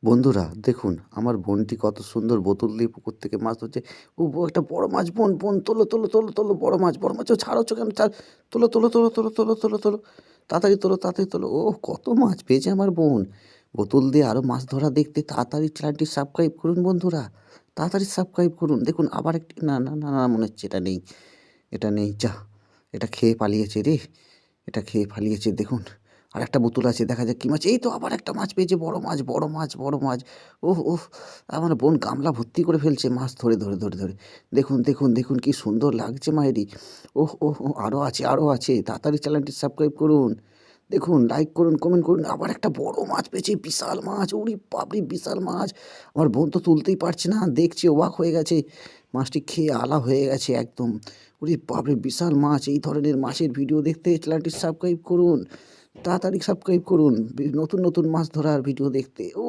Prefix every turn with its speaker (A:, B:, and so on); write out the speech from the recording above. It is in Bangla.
A: বন্ধুরা দেখুন, আমার বোনটি কত সুন্দর বোতল দিয়ে পুকুর থেকে মাছ ধরছে। ও একটা বড় মাছ, বোন, বোন তোলো, তোলো, তোলো, তোলো, বড় মাছ, বড় মাছ। ও ছাড়ছো কেন? তোলো, তোলো, তোলো, তোলো, তোলো, তোলো, তোলো। তাড়াতাড়ি তোলো, তাড়াতাড়ি তোলো। ওহ! কত মাছ পেয়েছে আমার বোন। বোতল দিয়ে আরো মাছ ধরা দেখতে তাড়াতাড়ি চ্যানেলটি সাবস্ক্রাইব করুন বন্ধুরা। তাড়াতাড়ি সাবস্ক্রাইব করুন। দেখুন আবার একটি, না, না, না, না, মনে হচ্ছে এটা নেই। এটা নেই। যাহ! এটা খেয়ে পালিয়েছে রে! এটা খেয়ে পালিয়েছে দেখুন। আরেকটা বোতল আছে, দেখা যাক কি মাছ। এই তো আবার একটা মাছ পেয়েছে, বড় মাছ, বড় মাছ, বড় মাছ। ওহ! ওহ! আমার বোন গামলা ভর্তি করে ফেলছে মাছ ধরে, ধরে, ধরে, ধরে। দেখুন, দেখুন, দেখুন কি সুন্দর লাগছে মায়েরি। ওহ! ওহ! ওহ! আরো আছে, আরো আছে। তাড়াতাড়ি চ্যানেলটি সাবস্ক্রাইব করুন। দেখুন, লাইক করুন, কমেন্ট করুন। আবার একটা বড় মাছ পেয়েছি, বিশাল মাছ। ওরে বাপরে! বিশাল মাছ। আমার বোন তো তুলতেই পারছে না। দেখছে, অবাক হয়ে গেছে। মাছটি খেয়ে আলা হয়ে গেছে একদম। ওরে বাপরে! বিশাল মাছ। এই ধরনের মাছের ভিডিও দেখতে চ্যানেলটি সাবস্ক্রাইব করুন। তাড়াতাড়ি সাবস্ক্রাইব করুন। নতুন, নতুন মাছ ধরার ভিডিও দেখতে। ও